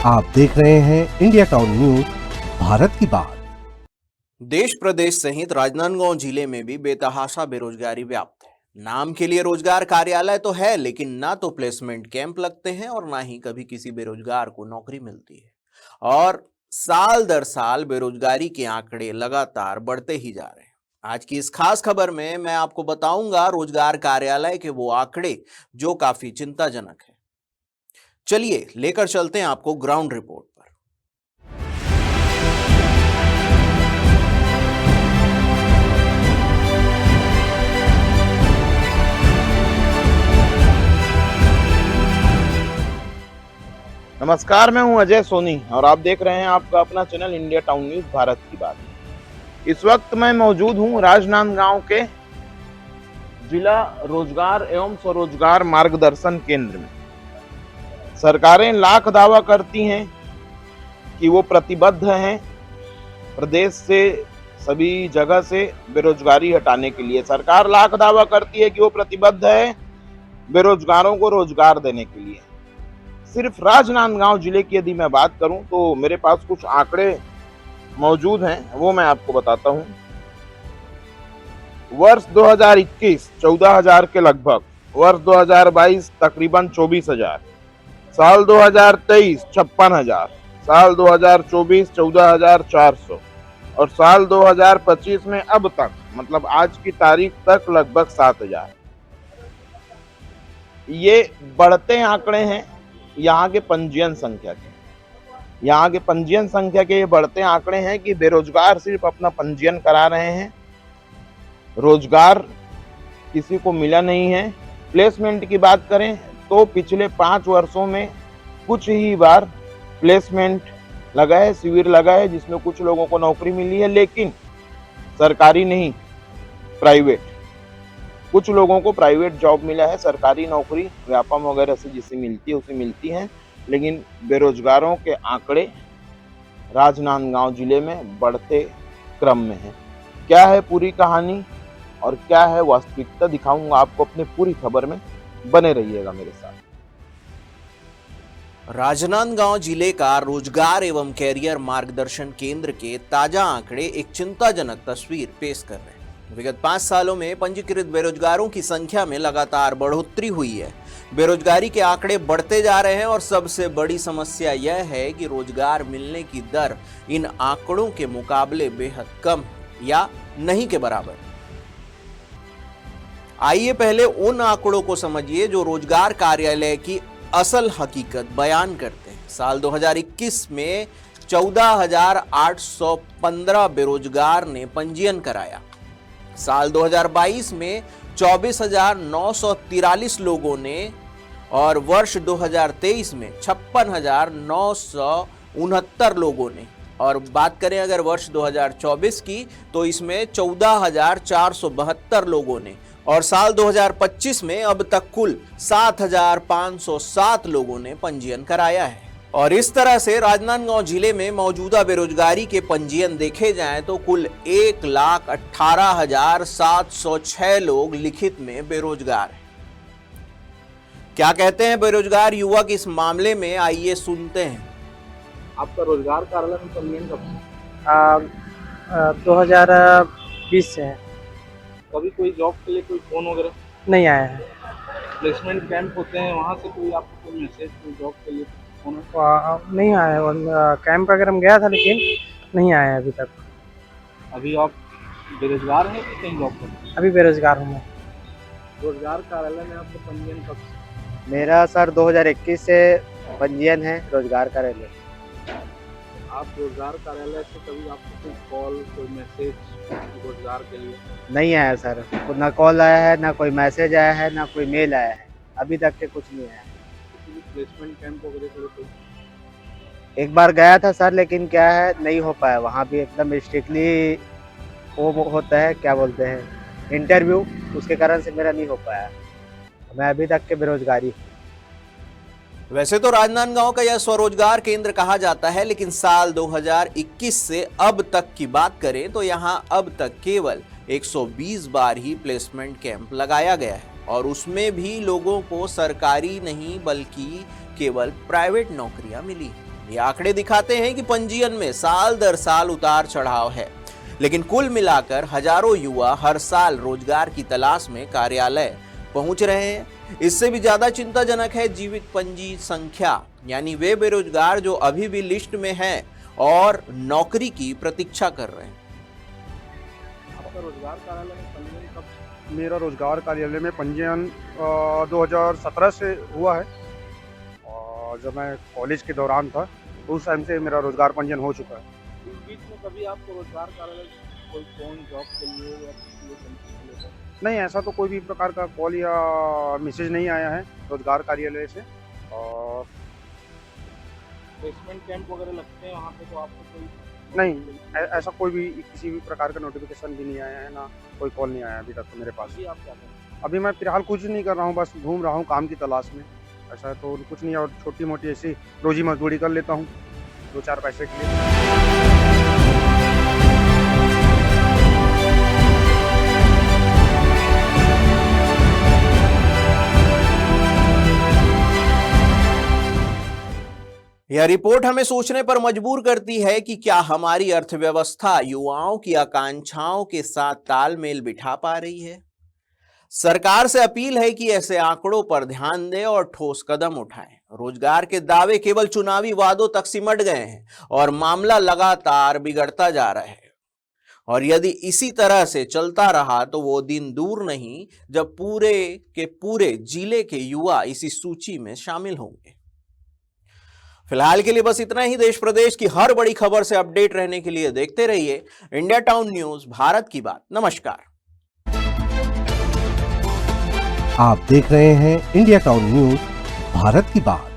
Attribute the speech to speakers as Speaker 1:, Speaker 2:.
Speaker 1: आप देख रहे हैं इंडिया टाउन न्यूज, भारत की बात।
Speaker 2: देश प्रदेश सहित राजनांदगांव जिले में भी बेतहाशा बेरोजगारी व्याप्त है। नाम के लिए रोजगार कार्यालय तो है, लेकिन ना तो प्लेसमेंट कैंप लगते हैं और ना ही कभी किसी बेरोजगार को नौकरी मिलती है। और साल दर साल बेरोजगारी के आंकड़े लगातार बढ़ते ही जा रहे हैं। आज की इस खास खबर में मैं आपको बताऊंगा रोजगार कार्यालय के वो आंकड़े जो काफी चिंताजनक है। चलिए लेकर चलते हैं आपको ग्राउंड रिपोर्ट पर।
Speaker 3: नमस्कार, मैं हूं अजय सोनी और आप देख रहे हैं आपका अपना channel India town news Bharat की बात। इस वक्त मैं मौजूद हूं राजनांदगांव के जिला रोजगार एवं स्वरोजगार मार्गदर्शन केंद्र में। सरकारें लाख दावा करती हैं कि वो प्रतिबद्ध हैं प्रदेश से सभी जगह से बेरोजगारी हटाने के लिए। सरकार लाख दावा करती है कि वो प्रतिबद्ध है बेरोजगारों को रोजगार देने के लिए। सिर्फ राजनांदगांव जिले की यदि मैं बात करूं तो मेरे पास कुछ आंकड़े मौजूद हैं, वो मैं आपको बताता हूं। वर्ष 2021 14,000 के लगभग, वर्ष 2022 तकरीबन 24,000, साल 2023 56,000, साल 2024 14,400 और साल 2025 में अब तक मतलब आज की तारीख तक लगभग 7,000। ये बढ़ते आंकड़े हैं यहाँ के पंजीयन संख्या के। यहाँ के पंजीयन संख्या के ये बढ़ते आंकड़े हैं कि बेरोजगार सिर्फ अपना पंजीयन करा रहे हैं, रोजगार किसी को मिला नहीं है। प्लेसमेंट की बात करें तो पिछले 5 वर्षों में कुछ ही बार प्लेसमेंट लगा है, शिविर लगा है, जिसमें कुछ लोगों को नौकरी मिली है, लेकिन सरकारी नहीं, प्राइवेट। कुछ लोगों को प्राइवेट जॉब मिला है, सरकारी नौकरी व्यापम वगैरह से जिसे मिलती है उसे मिलती है, लेकिन बेरोजगारों के आंकड़े राजनांदगांव जिले में बढ़ते क्रम में है। क्या है पूरी कहानी और क्या है वास्तविकता, दिखाऊंगा आपको अपने पूरी खबर में। बने रहिएगा मेरे साथ।
Speaker 2: राजनांदगांव जिले का रोजगार एवं कैरियर मार्गदर्शन केंद्र के ताजा आंकड़े एक चिंताजनक तस्वीर पेश कर रहे हैं। विगत 5 सालों में पंजीकृत बेरोजगारों की संख्या में लगातार बढ़ोतरी हुई है। बेरोजगारी के आंकड़े बढ़ते जा रहे हैं और सबसे बड़ी समस्या यह है कि रोजगार मिलने की दर इन आंकड़ों के मुकाबले बेहद कम या नहीं के बराबर। आइए पहले उन आंकड़ों को समझिए जो रोजगार कार्यालय की असल हकीकत बयान करते हैं। साल 2021 में 14,815 बेरोजगार ने पंजीयन कराया। साल 2022 में 24,943 लोगों ने और वर्ष 2023 में 56,969 लोगों ने। और बात करें अगर वर्ष 2024 की तो इसमें 14,472 लोगों ने और साल 2025 में अब तक कुल 7,507 लोगों ने पंजीयन कराया है। और इस तरह से राजनांदगांव जिले में मौजूदा बेरोजगारी के पंजीयन देखे जाएं तो कुल 1,18,706 लोग लिखित में बेरोजगार हैं। क्या कहते हैं बेरोजगार युवक इस मामले में, आइए सुनते हैं।
Speaker 3: आपका रोजगार कार्यालय में पंजीयन कब से?
Speaker 4: 2020 से है।
Speaker 3: कभी कोई जॉब के लिए कोई फोन वगैरह
Speaker 4: नहीं आया है।
Speaker 3: प्लेसमेंट कैंप होते हैं, वहाँ से कोई आपको कोई मैसेज कोई जॉब के लिए फोन?
Speaker 4: नहीं आया है। कैंप वगैरह में गया था लेकिन नहीं आया है अभी तक।
Speaker 3: अभी आप बेरोजगार हैं कि कहीं जॉब करते हैं?
Speaker 4: अभी बेरोजगार हूँ मैं।
Speaker 3: रोजगार कार्यालय में आपका पंजीयन कब से?
Speaker 5: मेरा सर 2021 से पंजीयन है रोजगार कार्यालय।
Speaker 3: आप रोजगार कार्यालय से कभी आपको कोई कॉल कोई मैसेज रोजगार के लिए?
Speaker 5: नहीं आया सर, ना कॉल आया है, ना कोई मैसेज आया है, ना कोई मेल आया है, अभी तक के कुछ नहीं आया है।
Speaker 3: प्लेसमेंट कैंप वगैरह के लिए
Speaker 5: एक बार गया था सर, लेकिन क्या है नहीं हो पाया। वहाँ भी एकदम स्ट्रिक्टली वो होता है, क्या बोलते हैं, इंटरव्यू, उसके कारण से मेरा नहीं हो पाया। मैं अभी तक के बेरोजगारी हूँ।
Speaker 2: वैसे तो राजनांदगांव का यह स्वरोजगार केंद्र कहा जाता है, लेकिन साल 2021 से अब तक की बात करें तो यहां अब तक केवल 120 बार ही प्लेसमेंट कैंप लगाया गया है और उसमें भी लोगों को सरकारी नहीं बल्कि केवल प्राइवेट नौकरियां मिली, ये आंकड़े दिखाते हैं कि पंजीयन में साल दर साल उतार चढ़ाव है, लेकिन कुल मिलाकर हजारों युवा हर साल रोजगार की तलाश में कार्यालय पहुंच रहे हैं। इससे भी ज्यादा चिंताजनक है जीवित पंजी संख्या, यानी वे बेरोजगार जो अभी भी लिस्ट में हैं और नौकरी की प्रतीक्षा कर रहे हैं।
Speaker 6: आपका रोजगार कार्यालय में पंजीयन कब? मेरा रोजगार कार्यालय में पंजीयन 2017 से हुआ है, और जब मैं कॉलेज के दौरान था तो उस टाइम से मेरा रोजगार पंजीयन हो चुका है। इस बीच में कभी आपको रोजगार कार्यालय कोई फोन जॉब के लिए या किसी के लिए? नहीं, ऐसा तो कोई भी प्रकार का कॉल या मैसेज नहीं आया है रोजगार कार्यालय से। और प्लेसमेंट कैंप वगैरह लगते हैं वहाँ पे, तो आपको कोई? नहीं, ऐसा कोई भी किसी भी प्रकार का नोटिफिकेशन भी नहीं आया है, ना कोई कॉल नहीं आया अभी तक तो मेरे पास। आप क्या करें? अभी मैं फिलहाल कुछ नहीं कर रहा हूँ, बस घूम रहा हूँ काम की तलाश में। ऐसा तो कुछ नहीं, और छोटी मोटी ऐसी रोजी मजदूरी कर लेता हूँ 2-4 पैसे के लिए।
Speaker 2: यह रिपोर्ट हमें सोचने पर मजबूर करती है कि क्या हमारी अर्थव्यवस्था युवाओं की आकांक्षाओं के साथ तालमेल बिठा पा रही है। सरकार से अपील है कि ऐसे आंकड़ों पर ध्यान दें और ठोस कदम उठाएं। रोजगार के दावे केवल चुनावी वादों तक सिमट गए हैं और मामला लगातार बिगड़ता जा रहा है। और यदि इसी तरह से चलता रहा तो वो दिन दूर नहीं जब पूरे के पूरे जिले के युवा इसी सूची में शामिल होंगे। फिलहाल के लिए बस इतना ही। देश प्रदेश की हर बड़ी खबर से अपडेट रहने के लिए देखते रहिए इंडिया टाउन न्यूज, भारत की बात। नमस्कार।
Speaker 1: आप देख रहे हैं इंडिया टाउन न्यूज, भारत की बात।